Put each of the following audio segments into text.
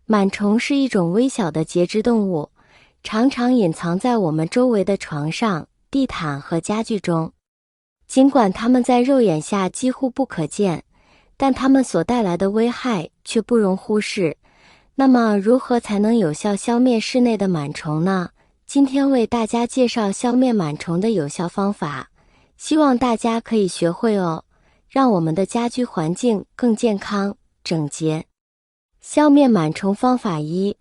螨虫是一种微小的节肢动物，常常隐藏在我们周围的床上、地毯和家具中。尽管它们在肉眼下几乎不可见，但它们所带来的危害却不容忽视。那么，如何才能有效消灭室内的螨虫呢？今天为大家介绍消灭螨虫的有效方法，希望大家可以学会哦，让我们的家居环境更健康、整洁。消灭螨虫方法1：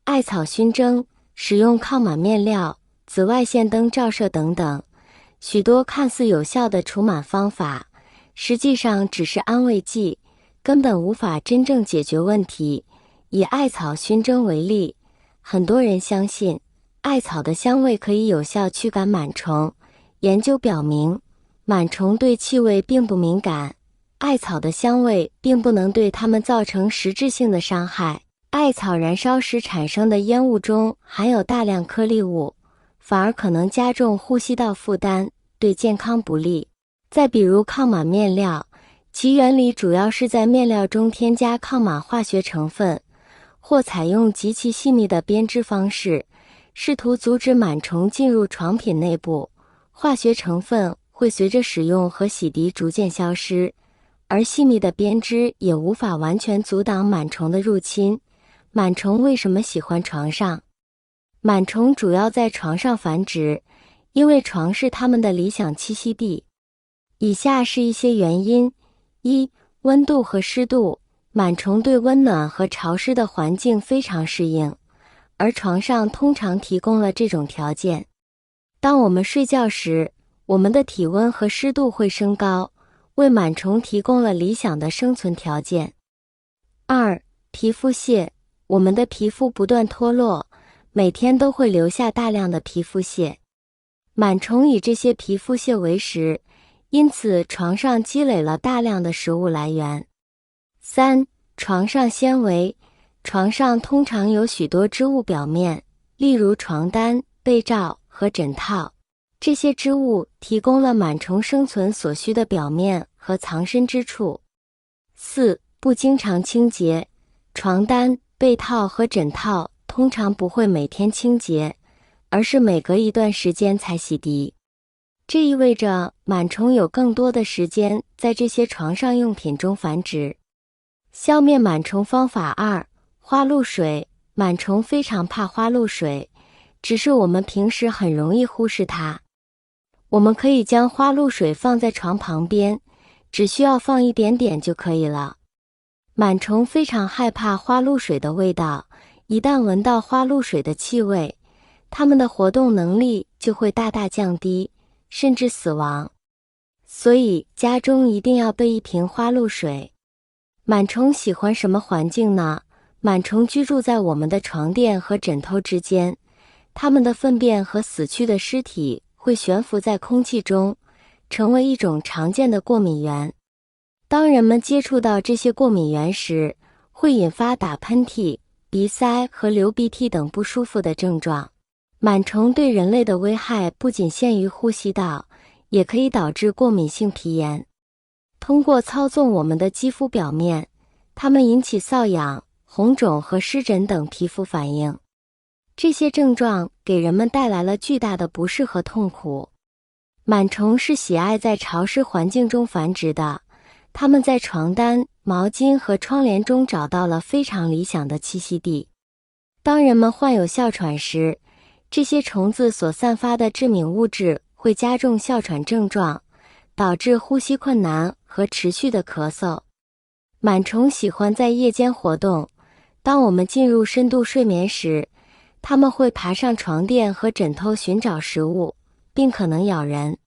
艾草熏蒸，使用抗螨面料、紫外线灯照射等等。许多看似有效的除螨方法，实际上只是安慰剂，根本无法真正解决问题。以艾草熏蒸为例，很多人相信艾草的香味可以有效驱赶螨虫。研究表明，螨虫对气味并不敏感，艾草的香味并不能对它们造成实质性的伤害。艾草燃烧时产生的烟雾中含有大量颗粒物，反而可能加重呼吸道负担，对健康不利。再比如抗螨面料，其原理主要是在面料中添加抗螨化学成分，或采用极其细密的编织方式，试图阻止螨虫进入床品内部。化学成分会随着使用和洗涤逐渐消失，而细密的编织也无法完全阻挡螨虫的入侵。螨虫为什么喜欢床上？螨虫主要在床上繁殖，因为床是它们的理想栖息地。以下是一些原因：1、温度和湿度。螨虫对温暖和潮湿的环境非常适应，而床上通常提供了这种条件。当我们睡觉时，我们的体温和湿度会升高，为螨虫提供了理想的生存条件。2、皮肤屑。我们的皮肤不断脱落，每天都会留下大量的皮肤屑。螨虫以这些皮肤屑为食，因此床上积累了大量的食物来源。3、床上纤维。床上通常有许多织物表面，例如床单、被罩和枕套。这些织物提供了螨虫生存所需的表面和藏身之处。4、不经常清洁。床单、被套和枕套通常不会每天清洁，而是每隔一段时间才洗涤。这意味着螨虫有更多的时间在这些床上用品中繁殖。消灭螨虫方法2：花露水。螨虫非常怕花露水，只是我们平时很容易忽视它。我们可以将花露水放在床旁边，只需要放一点点就可以了。螨虫非常害怕花露水的味道，一旦闻到花露水的气味，它们的活动能力就会大大降低，甚至死亡。所以家中一定要备一瓶花露水。螨虫喜欢什么环境呢？螨虫居住在我们的床垫和枕头之间，它们的粪便和死去的尸体会悬浮在空气中，成为一种常见的过敏源。当人们接触到这些过敏源时，会引发打喷嚏、鼻塞和流鼻涕等不舒服的症状。螨虫对人类的危害不仅限于呼吸道，也可以导致过敏性皮炎。通过操纵我们的肌肤表面，它们引起瘙痒、红肿和湿疹等皮肤反应。这些症状给人们带来了巨大的不适和痛苦。螨虫是喜爱在潮湿环境中繁殖的，它们在床单、毛巾和窗帘中找到了非常理想的栖息地。当人们患有哮喘时，这些虫子所散发的致敏物质会加重哮喘症状，导致呼吸困难和持续的咳嗽。螨虫喜欢在夜间活动，当我们进入深度睡眠时，它们会爬上床垫和枕头寻找食物，并可能咬人。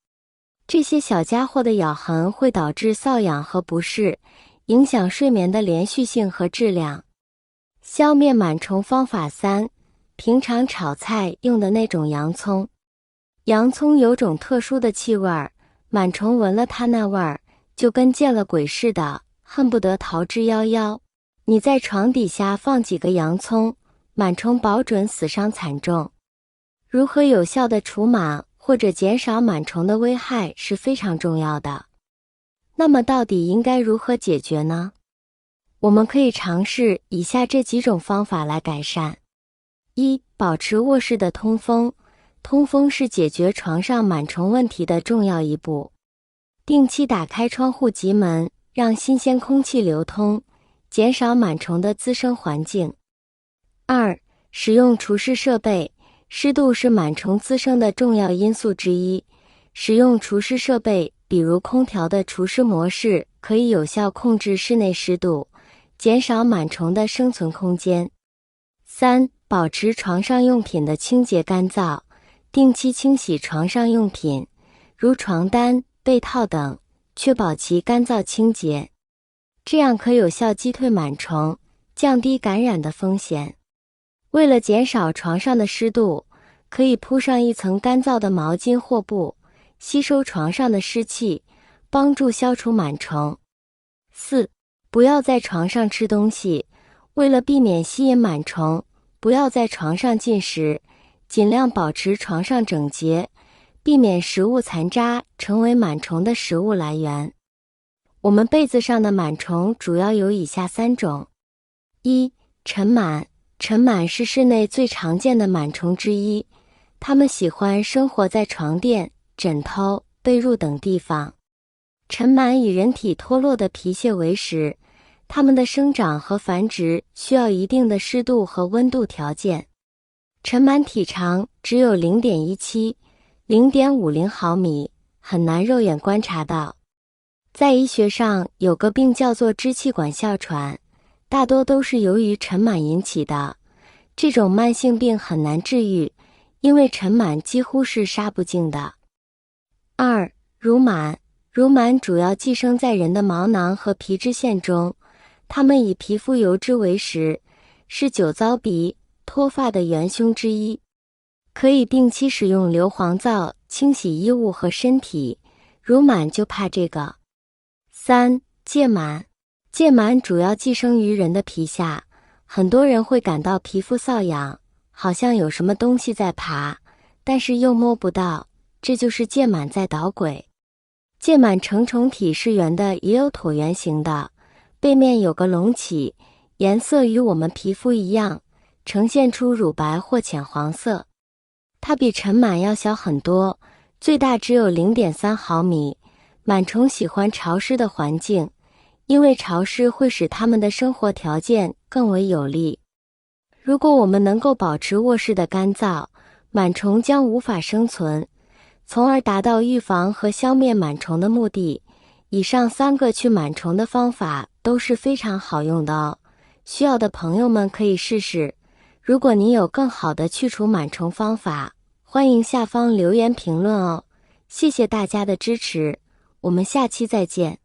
这些小家伙的咬痕会导致瘙痒和不适，影响睡眠的连续性和质量。消灭螨虫方法3：平常炒菜用的那种洋葱。洋葱有种特殊的气味儿，螨虫闻了它那味儿，就跟见了鬼似的，恨不得逃之夭夭。你在床底下放几个洋葱，螨虫保准死伤惨重。如何有效地除螨或者减少螨虫的危害是非常重要的。那么到底应该如何解决呢？我们可以尝试以下这几种方法来改善。一、保持卧室的通风。通风是解决床上螨虫问题的重要一步。定期打开窗户及门，让新鲜空气流通，减少螨虫的滋生环境。二、使用除湿设备。湿度是螨虫滋生的重要因素之一。使用除湿设备，比如空调的除湿模式，可以有效控制室内湿度，减少螨虫的生存空间。三、保持床上用品的清洁干燥。定期清洗床上用品，如床单、被套等，确保其干燥清洁，这样可有效击退螨虫，降低感染的风险。为了减少床上的湿度，可以铺上一层干燥的毛巾或布，吸收床上的湿气，帮助消除螨虫。四、不要在床上吃东西。为了避免吸引螨虫，不要在床上进食，尽量保持床上整洁，避免食物残渣成为螨虫的食物来源。我们被子上的螨虫主要有以下3种。一、尘螨。尘螨是室内最常见的螨虫之一，它们喜欢生活在床垫、枕头、被褥等地方。尘螨以人体脱落的皮屑为食，它们的生长和繁殖需要一定的湿度和温度条件。尘螨体长只有 0.17、0.50毫米，很难肉眼观察到。在医学上有个病叫做支气管哮喘，大多都是由于尘螨引起的。这种慢性病很难治愈，因为尘螨几乎是杀不尽的。二、乳螨。乳螨主要寄生在人的毛囊和皮脂腺中，它们以皮肤油脂为食，是酒糟鼻、脱发的元凶之一。可以定期使用硫磺皂清洗衣物和身体，乳螨就怕这个。三、疥螨。疥螨主要寄生于人的皮下，很多人会感到皮肤瘙痒，好像有什么东西在爬，但是又摸不到，这就是疥螨在捣鬼。疥螨成虫体是圆的，也有椭圆形的，背面有个隆起，颜色与我们皮肤一样，呈现出乳白或浅黄色。它比尘螨要小很多，最大只有 0.3毫米。螨虫喜欢潮湿的环境，因为潮湿会使它们的生活条件更为有利。如果我们能够保持卧室的干燥，螨虫将无法生存，从而达到预防和消灭螨虫的目的。以上3个驱螨虫的方法都是非常好用的哦，需要的朋友们可以试试。如果您有更好的去除螨虫方法，欢迎下方留言评论哦。谢谢大家的支持，我们下期再见。